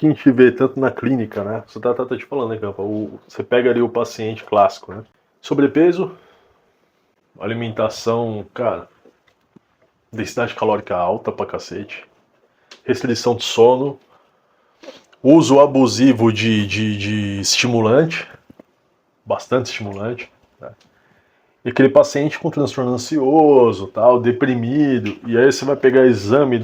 que a gente vê tanto na clínica, né? Você tá te falando, né, Campa? Você pega ali o paciente clássico, né? Sobrepeso, alimentação, cara, densidade calórica alta pra cacete, restrição de sono, uso abusivo de estimulante, bastante estimulante, né? E aquele paciente com transtorno ansioso, tal, deprimido, e aí você vai pegar exame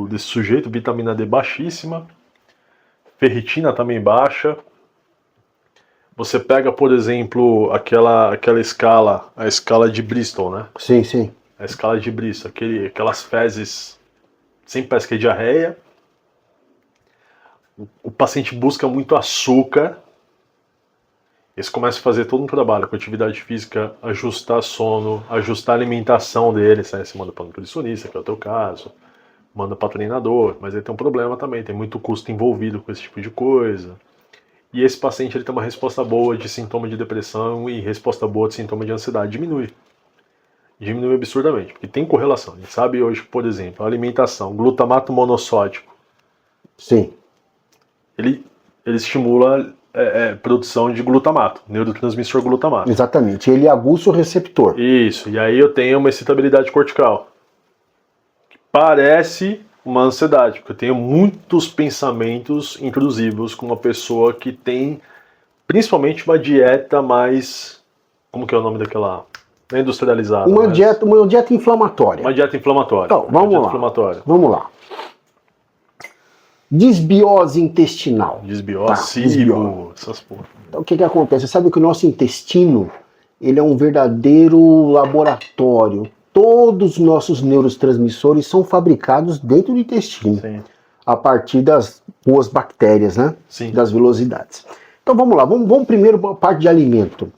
desse sujeito, vitamina D baixíssima, ferritina também baixa. Você pega, por exemplo, aquela escala, a escala de Bristol, né? Sim, sim. A escala de Bristol, aquelas fezes sem parece que é diarreia. O paciente busca muito açúcar. Eles começam a fazer todo um trabalho com atividade física, ajustar sono, ajustar a alimentação dele. Você manda para o nutricionista, que é o teu caso, manda para treinador, mas aí tem um problema também, tem muito custo envolvido com esse tipo de coisa. E esse paciente ele tem uma resposta boa de sintoma de depressão e resposta boa de sintoma de ansiedade. Diminui absurdamente, porque tem correlação. A gente sabe hoje, por exemplo, a alimentação, glutamato monossódico. Sim. Ele estimula produção de glutamato, neurotransmissor glutamato. Exatamente, ele aguça o receptor. Isso, e aí eu tenho uma excitabilidade cortical. Que parece uma ansiedade, porque eu tenho muitos pensamentos intrusivos com uma pessoa que tem principalmente uma dieta mais... Como que é o nome daquela... Não é industrializada. Uma dieta inflamatória. Uma dieta inflamatória. Então, vamos lá. Desbiose intestinal. Desbiose, essas porra. Então o que acontece? Você sabe que o nosso intestino, ele é um verdadeiro laboratório. Todos os nossos neurotransmissores são fabricados dentro do intestino. Sim. A partir das boas bactérias, né? Sim. Das velocidades. Então vamos lá, vamos primeiro para a parte de alimento.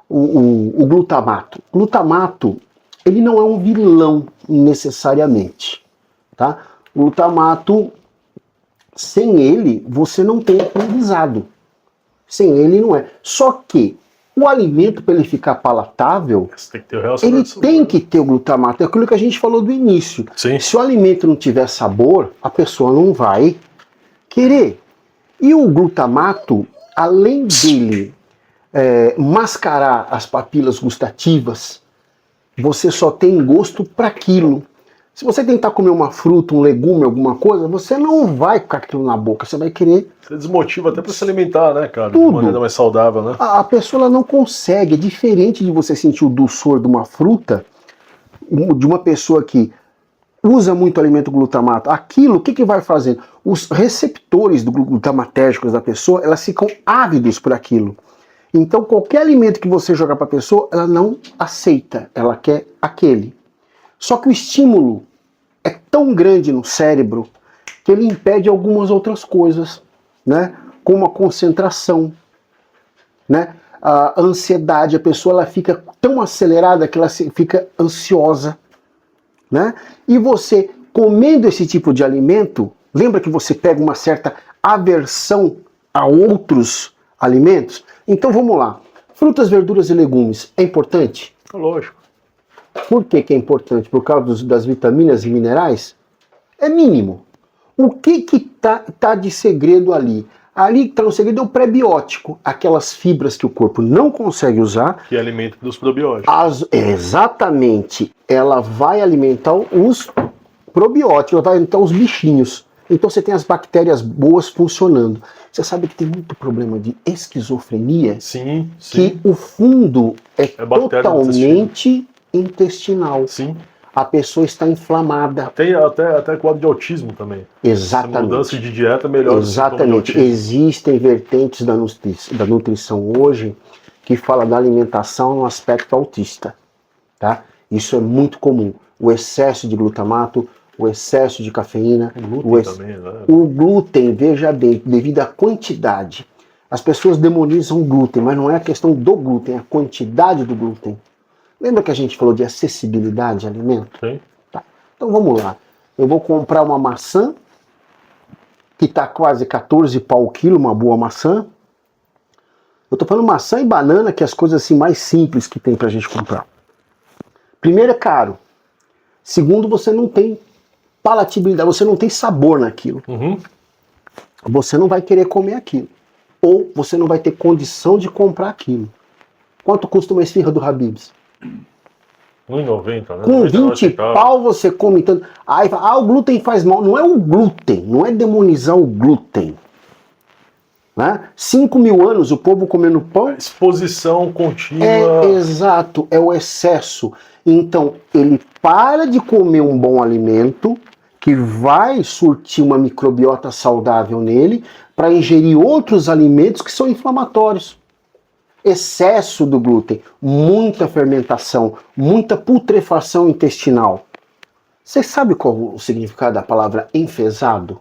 O glutamato. Glutamato, ele não é um vilão necessariamente, tá? O glutamato, sem ele, você não tem aprendizado. Sem ele não é. Só que o alimento, para ele ficar palatável, ele tem que ter o glutamato. É aquilo que a gente falou do início. Sim. Se o alimento não tiver sabor, a pessoa não vai querer. E o glutamato, além dele mascarar as papilas gustativas, você só tem gosto para aquilo. Se você tentar comer uma fruta, um legume, alguma coisa, você não vai ficar aquilo na boca, você vai querer... Você desmotiva até para se alimentar, né, cara? Tudo. De maneira mais saudável, né? A pessoa ela não consegue, é diferente de você sentir o dulçor de uma fruta, de uma pessoa que usa muito alimento glutamato. Aquilo, o que vai fazendo? Os receptores glutamatérgicos da pessoa, elas ficam ávidos por aquilo. Então, qualquer alimento que você jogar para a pessoa, ela não aceita, ela quer aquele. Só que o estímulo é tão grande no cérebro que ele impede algumas outras coisas, né? Como a concentração, né? A ansiedade, a pessoa ela fica tão acelerada que ela fica ansiosa, né? E você, comendo esse tipo de alimento, lembra que você pega uma certa aversão a outros alimentos? Então vamos lá. Frutas, verduras e legumes, é importante? Lógico. Por que é importante? Por causa das vitaminas e minerais? É mínimo. O que tá de segredo ali? Ali que está no segredo é o prebiótico, aquelas fibras que o corpo não consegue usar. Que é alimento dos probióticos. Exatamente. Ela vai alimentar os probióticos, ela vai alimentar os bichinhos. Então você tem as bactérias boas funcionando. Você sabe que tem muito problema de esquizofrenia? Sim. Que o fundo é totalmente intestinal. Sim. A pessoa está inflamada. Tem até quadro de autismo também. Exatamente. A mudança de dieta melhora. Exatamente. Existem vertentes da nutrição hoje que fala da alimentação no aspecto autista. Tá? Isso é muito comum. O excesso de glutamato, o excesso de cafeína. O glúten, veja bem, devido à quantidade. As pessoas demonizam o glúten, mas não é a questão do glúten, é a quantidade do glúten. Lembra que a gente falou de acessibilidade de alimento? Sim. Tá. Então vamos lá. Eu vou comprar uma maçã, que está quase 14 pau o quilo, uma boa maçã. Eu estou falando maçã e banana, que é as coisas assim mais simples que tem para a gente comprar. Primeiro, é caro. Segundo, você não tem palatabilidade, você não tem sabor naquilo. Uhum. você não vai querer comer aquilo. Ou você não vai ter condição de comprar aquilo. Quanto custa uma esfirra do Habib's? R$1,90, né? Com 99 20 centavos. pau você come tanto. Aí fala, o glúten faz mal. Não é o glúten, não é demonizar o glúten. Né? 5.000 anos o povo comendo pão. Exposição contínua. É exato, é o excesso. Então, ele para de comer um bom alimento, que vai surtir uma microbiota saudável nele, para ingerir outros alimentos que são inflamatórios. Excesso do glúten, muita fermentação, muita putrefação intestinal. Você sabe qual o significado da palavra enfesado?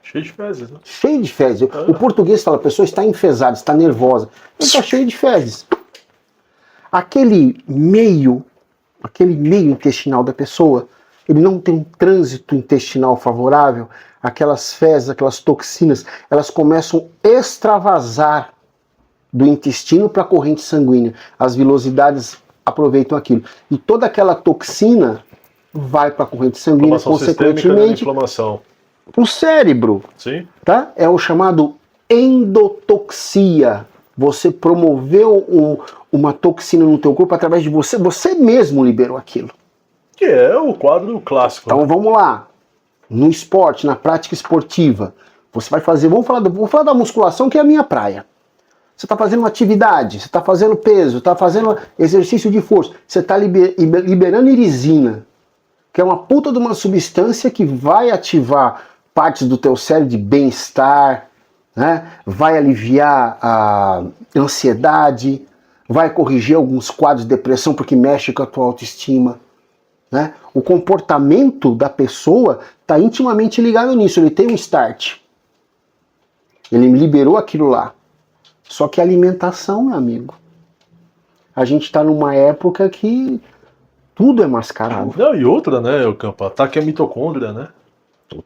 Cheio de fezes, né? Cheio de fezes. O português fala, a pessoa está enfesada, está nervosa. Ele está cheio de fezes. Aquele meio intestinal da pessoa, ele não tem um trânsito intestinal favorável, aquelas fezes, aquelas toxinas, elas começam a extravasar do intestino para a corrente sanguínea. As vilosidades aproveitam aquilo. E toda aquela toxina vai para a corrente sanguínea, consequentemente, para o cérebro. Sim. Tá? É o chamado endotoxia. Você promoveu uma toxina no teu corpo através de você, você mesmo liberou aquilo. Que é o quadro clássico. Então vamos lá. No esporte, na prática esportiva, você vai fazer, vamos falar da musculação, que é a minha praia. Você está fazendo uma atividade, você está fazendo peso, está fazendo exercício de força, você está liberando irisina, que é uma puta de uma substância que vai ativar partes do teu cérebro de bem-estar, né? Vai aliviar a ansiedade, vai corrigir alguns quadros de depressão porque mexe com a tua autoestima. Né? O comportamento da pessoa está intimamente ligado nisso, ele tem um start. Ele liberou aquilo lá. Só que a alimentação, meu amigo, a gente está numa época que tudo é mascarado. Não, e outra, né, o campo, ataque à mitocôndria, né?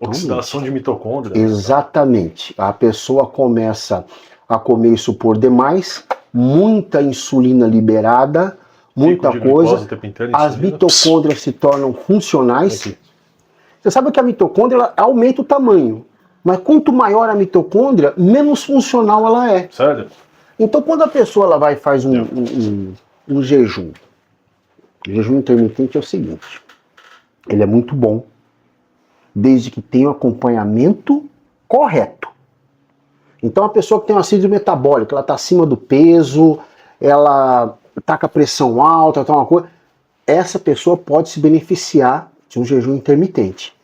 Oxidação de mitocôndria. Exatamente. A pessoa começa a comer isso por demais, muita insulina liberada, muita coisa. As mitocôndrias se tornam funcionais. Aqui. Você sabe que a mitocôndria ela aumenta o tamanho, mas quanto maior a mitocôndria, menos funcional ela é. Sério? Então quando a pessoa ela vai e faz um jejum, o jejum intermitente é o seguinte, ele é muito bom, desde que tenha o acompanhamento correto. Então a pessoa que tem uma síndrome metabólica, ela está acima do peso, ela está com a pressão alta, tá uma coisa, essa pessoa pode se beneficiar de um jejum intermitente,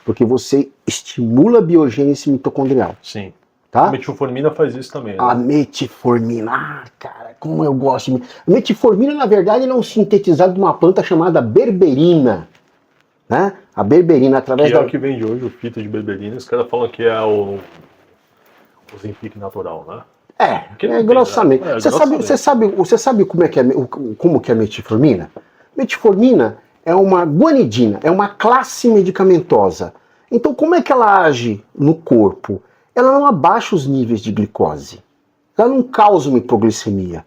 porque você estimula a biogênese mitocondrial. Sim. Tá? A metformina faz isso também. Né? A metformina, cara, como eu gosto. A metformina, na verdade, é um sintetizado de uma planta chamada berberina. Né? A berberina, através que é o que vende hoje, o fito de berberina, os caras falam que é o Zempic natural, né? Grossamente. Você sabe como que é a metformina? Metformina é uma guanidina, é uma classe medicamentosa. Então, como é que ela age no corpo? Ela não abaixa os níveis de glicose. Ela não causa uma hipoglicemia.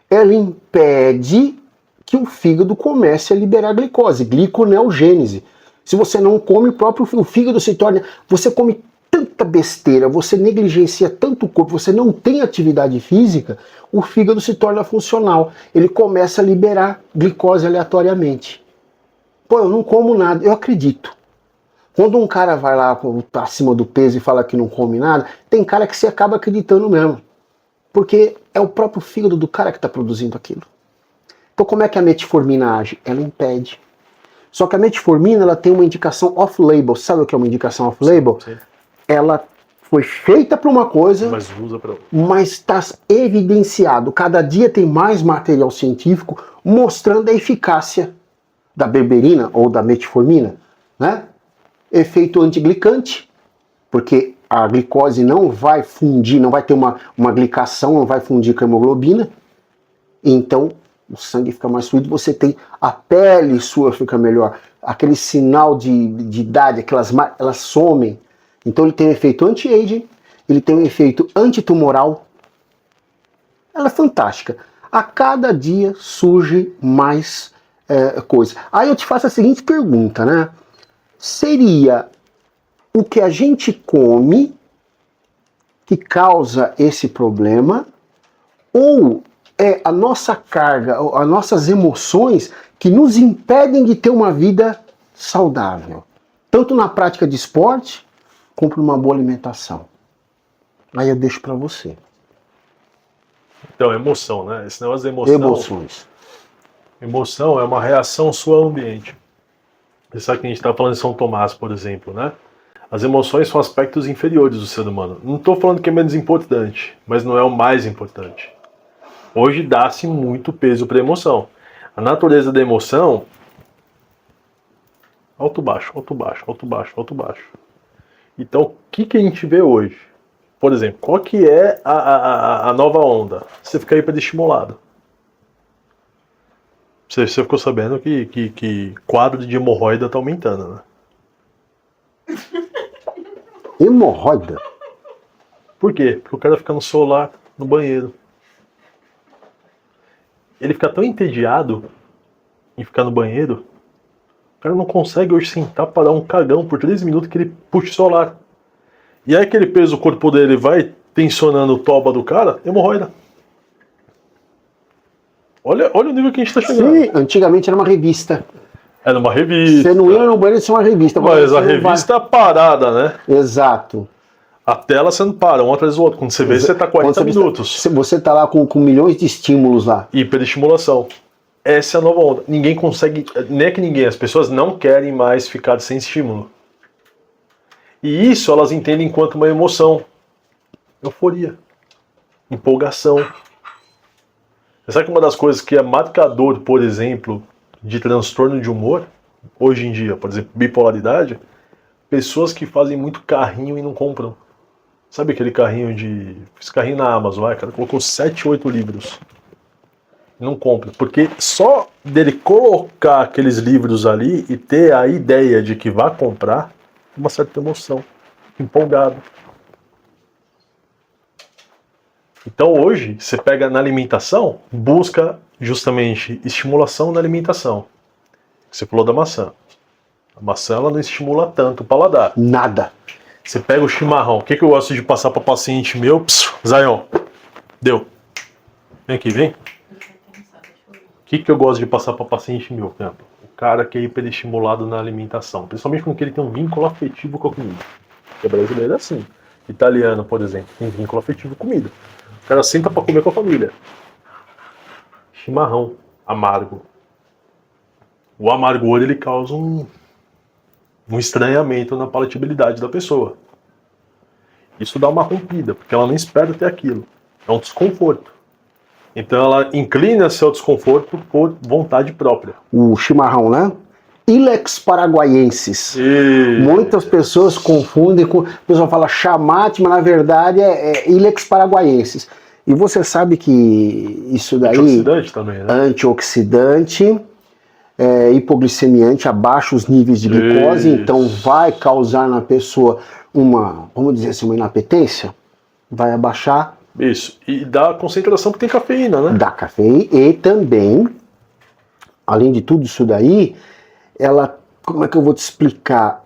Ela impede que o fígado comece a liberar glicose, gliconeogênese. Se você não come, o fígado se torna... Você come tanta besteira, você negligencia tanto o corpo, você não tem atividade física, o fígado se torna funcional. Ele começa a liberar glicose aleatoriamente. Pô, eu não como nada. Eu acredito. Quando um cara vai lá acima do peso e fala que não come nada, tem cara que se acaba acreditando mesmo. Porque é o próprio fígado do cara que está produzindo aquilo. Então como é que a metformina age? Ela impede. Só que a metformina ela tem uma indicação off-label. Sabe o que é uma indicação off-label? Ela foi feita para uma coisa, mas está evidenciado. Cada dia tem mais material científico mostrando a eficácia da berberina ou da metformina, né? Efeito antiglicante, porque a glicose não vai fundir, não vai ter uma glicação, não vai fundir com a hemoglobina, então o sangue fica mais fluido, você tem a pele sua fica melhor, aquele sinal de idade, elas somem. Então ele tem um efeito anti-aging, ele tem um efeito antitumoral. Ela é fantástica. A cada dia surge mais coisa. Aí eu te faço a seguinte pergunta, né? Seria o que a gente come que causa esse problema, ou é a nossa carga, as nossas emoções que nos impedem de ter uma vida saudável, tanto na prática de esporte, como numa boa alimentação. Aí eu deixo para você. Então, emoção, né? Esse negócio da emoção. Emoções. Emoção é uma reação sua ao ambiente. Você sabe que a gente está falando de São Tomás, por exemplo, né? As emoções são aspectos inferiores do ser humano. Não estou falando que é menos importante, mas não é o mais importante. Hoje dá-se muito peso para a emoção. A natureza da emoção, alto, baixo, alto, baixo, alto, baixo, alto, baixo. Então, o que a gente vê hoje? Por exemplo, qual que é a nova onda? Você fica hiperestimulado. Você ficou sabendo que quadro de hemorroida está aumentando, né? Hemorroida? Por quê? Porque o cara fica no celular, no banheiro. Ele fica tão entediado em ficar no banheiro, o cara não consegue hoje sentar para dar um cagão por 3 minutos que ele puxa o celular. E aí aquele peso do corpo dele vai tensionando o toba do cara, hemorroida. Olha o nível que a gente está chegando. Sim, antigamente era uma revista. Era uma revista. Você não ia no banheiro sem uma revista. Mas a revista parada, né? Exato. A tela você não para, um atrás do outro. Quando você vê, você está 40 minutos. Você está lá com milhões de estímulos lá. Hiperestimulação. Essa é a nova onda. Ninguém consegue, nem é que ninguém, as pessoas não querem mais ficar sem estímulo. E isso elas entendem enquanto uma emoção. Euforia. Empolgação. Você sabe que uma das coisas que é marcador, por exemplo, de transtorno de humor, hoje em dia, por exemplo, bipolaridade, pessoas que fazem muito carrinho e não compram. Sabe aquele carrinho de... Esse carrinho na Amazon, cara, colocou 7, 8 livros. Não compra. Porque só dele colocar aqueles livros ali e ter a ideia de que vai comprar, uma certa emoção. Empolgado. Então hoje, você pega na alimentação, busca justamente estimulação na alimentação. Você falou da maçã. A maçã ela não estimula tanto o paladar. Nada. Você pega o chimarrão. O que eu gosto de passar para paciente meu? Zion, deu. Vem aqui, vem. O que eu gosto de passar para paciente meu? O cara que é hiperestimulado na alimentação. Principalmente quando ele tem um vínculo afetivo com a comida. Porque brasileiro é assim. Italiano, por exemplo, tem vínculo afetivo com comida. O cara senta para comer com a família. Chimarrão amargo. O amargor ele causa um estranhamento na palatabilidade da pessoa. Isso dá uma rompida, porque ela não espera ter aquilo. É um desconforto. Então ela inclina-se ao desconforto por vontade própria. O chimarrão, né? Ilex paraguaiensis. Muitas pessoas confundem com... O pessoal fala chamate, mas na verdade é Ilex paraguaiensis. E você sabe que isso daí... Antioxidante também, né? Antioxidante, hipoglicemiante, abaixa os níveis de glicose, então vai causar na pessoa uma, vamos dizer assim, uma inapetência, vai abaixar. Isso, e dá concentração que tem cafeína, né? Dá cafeína e também, além de tudo isso daí, ela, como é que eu vou te explicar?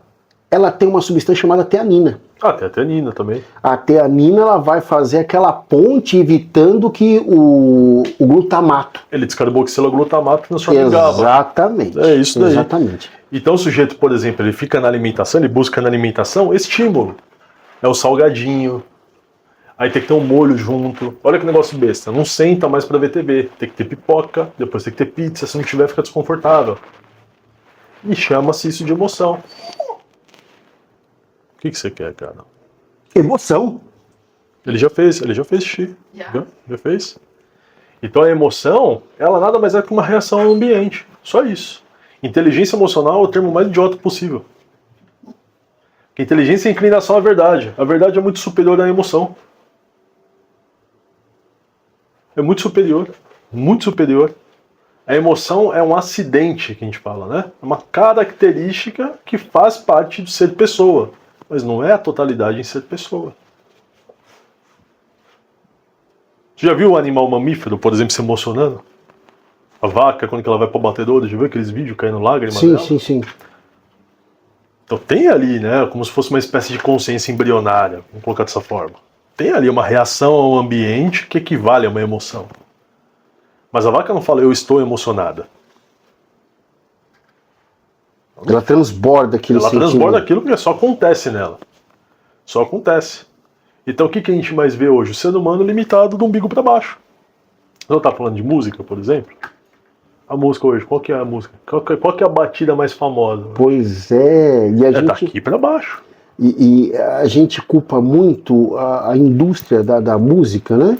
Ela tem uma substância chamada teanina. Ah, tem a teanina também. A teanina ela vai fazer aquela ponte evitando que o glutamato. Ele descarboxila o glutamato e transforma em GABA. Exatamente. É isso daí. Exatamente. Então o sujeito, por exemplo, ele fica na alimentação, ele busca na alimentação estímulo. É o salgadinho. Aí tem que ter um molho junto. Olha que negócio besta. Não senta mais pra ver TV. Tem que ter pipoca, depois tem que ter pizza. Se não tiver, fica desconfortável. E chama-se isso de emoção. O que você quer, cara? Emoção. Ele já fez xixi. Já fez. Então a emoção, ela nada mais é que uma reação ao ambiente. Só isso. Inteligência emocional é o termo mais idiota possível. Porque inteligência é inclinação à verdade. A verdade é muito superior à emoção. É muito superior. Muito superior. A emoção é um acidente que a gente fala, né? É uma característica que faz parte de ser pessoa. Mas não é a totalidade em ser pessoa. Você já viu o animal mamífero, por exemplo, se emocionando? A vaca, quando ela vai para o batedouro, já viu aqueles vídeos caindo lágrimas dela? Sim. Então tem ali, né, como se fosse uma espécie de consciência embrionária, vamos colocar dessa forma. tem ali uma reação ao ambiente que equivale a uma emoção. Mas a vaca não fala, eu estou emocionada. Ela transborda aquele Ela sentimento. transborda aquilo porque só acontece nela. Só acontece. Então o que a gente mais vê hoje? O ser humano limitado do umbigo para baixo. Não está falando de música, por exemplo? A música hoje, qual que é a música? Qual que é a batida mais famosa? Pois é, e a gente... daqui para baixo. E a gente culpa muito a indústria da música, né?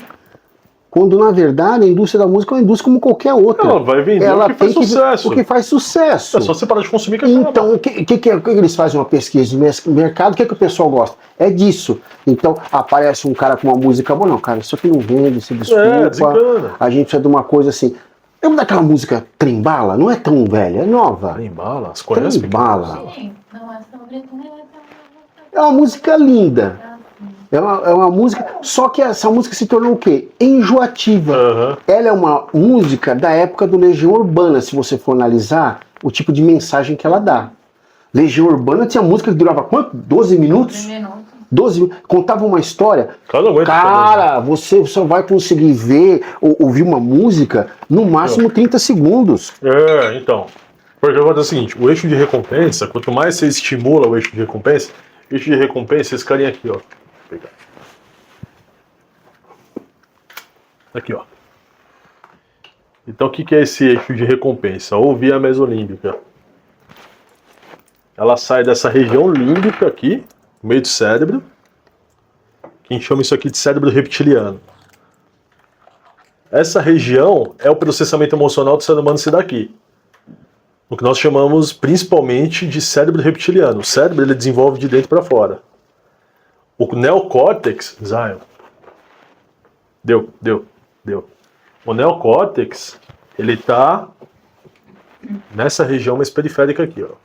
Quando, na verdade, a indústria da música é uma indústria como qualquer outra. Ela vai vender Ela o que faz sucesso. O que faz sucesso. É só você parar de consumir que Então, o que eles fazem uma pesquisa de mercado? O que o pessoal gosta? É disso. Então, aparece um cara com uma música boa. Não, cara, isso aqui não vende, se desculpa. Desencana. A gente precisa de uma coisa assim. Lembra daquela música Trembala? Não é tão velha, é nova. Trembala? Você conhece? Trembala. Sim, não é sobre... É uma música linda. É uma música, só que essa música se tornou o quê? Enjoativa. Uhum. Ela é uma música da época do Legião Urbana, se você for analisar o tipo de mensagem que ela dá. Legião Urbana tinha música que durava quanto? 12 minutos? 12 minutos. Contava uma história. Cara, você só vai conseguir ver ou ouvir uma música no máximo 30 segundos. Então. Porque acontece o seguinte, o eixo de recompensa, quanto mais você estimula o eixo de recompensa, esse carinha aqui, ó. Vou pegar. Aqui, ó. Então o que é esse eixo de recompensa? Ou via mesolímbica. Ela sai dessa região límbica aqui, no meio do cérebro, que a gente chama isso aqui de cérebro reptiliano. Essa região é o processamento emocional do ser humano se daqui. O que nós chamamos principalmente de cérebro reptiliano. O cérebro ele desenvolve de dentro para fora. O neocórtex, Zion. Deu. O neocórtex, ele está nessa região mais periférica aqui, ó.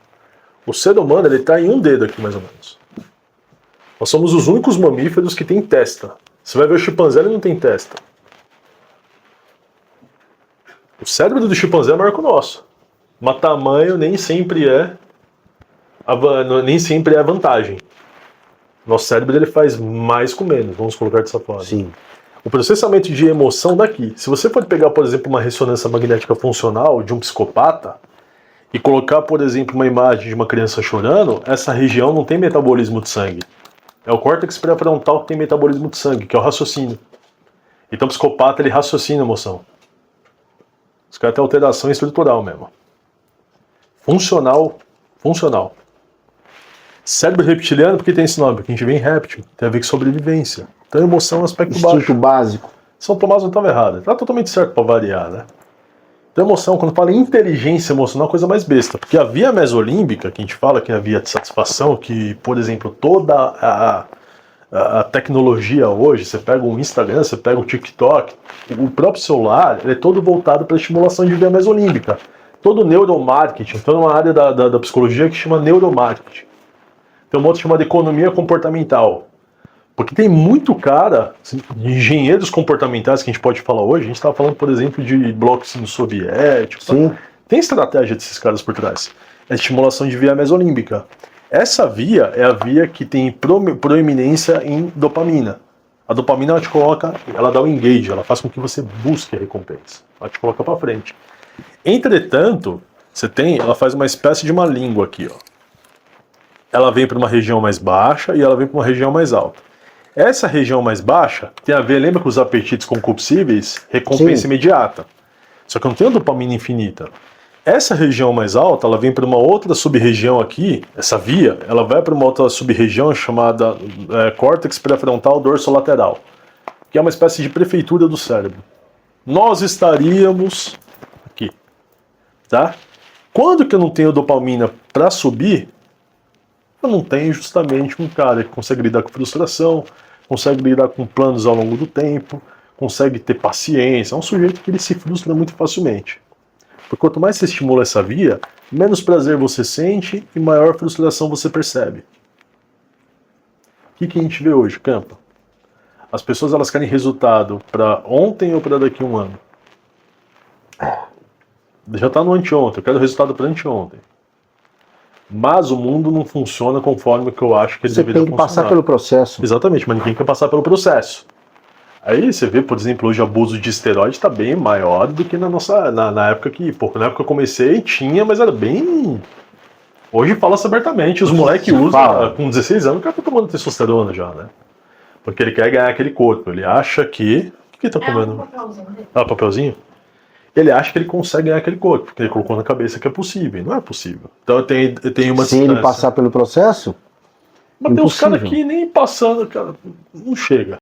O ser humano, ele está em um dedo aqui, mais ou menos. Nós somos os únicos mamíferos que tem testa. Você vai ver o chimpanzé, ele não tem testa. O cérebro do chimpanzé é maior que o nosso. Mas tamanho nem sempre é vantagem. Nosso cérebro ele faz mais com menos, vamos colocar dessa forma. Sim. O processamento de emoção daqui. Se você for pegar, por exemplo, uma ressonância magnética funcional de um psicopata e colocar, por exemplo, uma imagem de uma criança chorando, essa região não tem metabolismo de sangue. É o córtex pré-frontal que tem metabolismo de sangue, que é o raciocínio. Então o psicopata ele raciocina a emoção. Os caras têm alteração estrutural mesmo. Funcional. Cérebro reptiliano, porque tem esse nome? Porque a gente vê em réptil, tem a ver com sobrevivência. Então emoção é um aspecto Instinto básico. São Tomás não estava errado, ele está totalmente certo para variar, né? Então emoção, quando fala em inteligência emocional, é uma coisa mais besta. Porque a via mesolímbica, que a gente fala que é a via de satisfação, que, por exemplo, toda a tecnologia hoje, você pega o Instagram, você pega o TikTok, o próprio celular, ele é todo voltado para a estimulação de via mesolímbica. Todo neuromarketing, toda uma área da psicologia que chama neuromarketing. Tem uma outra chamada economia comportamental. Porque tem muito cara, de engenheiros comportamentais que a gente pode falar hoje, a gente estava falando, por exemplo, de blocos soviéticos. Sim. Tem estratégia desses caras por trás. É a estimulação de via mesolímbica. Essa via é a via que tem proeminência em dopamina. A dopamina ela te coloca, ela dá o engage, ela faz com que você busque a recompensa. Ela te coloca para frente. Entretanto, ela faz uma espécie de uma língua aqui, ó. Ela vem para uma região mais baixa e ela vem para uma região mais alta. Essa região mais baixa tem a ver, lembra que os apetites concupiscíveis, recompensa imediata. Só que não tem uma dopamina infinita. Essa região mais alta, ela vem para uma outra sub-região aqui, essa via, ela vai para uma outra sub-região chamada córtex pré-frontal dorsolateral, que é uma espécie de prefeitura do cérebro. Nós estaríamos aqui, tá? Quando que eu não tenho dopamina para subir, eu não tenho justamente um cara que consegue lidar com frustração, consegue lidar com planos ao longo do tempo, consegue ter paciência. É um sujeito que ele se frustra muito facilmente. Porque quanto mais você estimula essa via, menos prazer você sente e maior frustração você percebe. O que a gente vê hoje, Campa? As pessoas elas querem resultado para ontem ou para daqui a um ano. Já está no anteontem, eu quero resultado para anteontem. Mas o mundo não funciona conforme que eu acho que ele Você deveria tem que passar funcionar. pelo processo. Exatamente, mas ninguém quer passar pelo processo. Aí você vê, por exemplo, hoje o abuso de esteroide está bem maior do que na época que, pô, na época que eu comecei tinha, mas era bem... Hoje fala-se abertamente, os moleques usam, com 16 anos, o cara tá tomando testosterona já, né? Porque ele quer ganhar aquele corpo, ele acha que... O que ele tá comendo? Papelzinho dele. Ah, papelzinho? Ele acha que ele consegue ganhar aquele corpo, porque ele colocou na cabeça que é possível, e não é possível. Então tem uma Se ele passar pelo processo, Mas tem uns caras impossível. que nem passando, cara, não chega.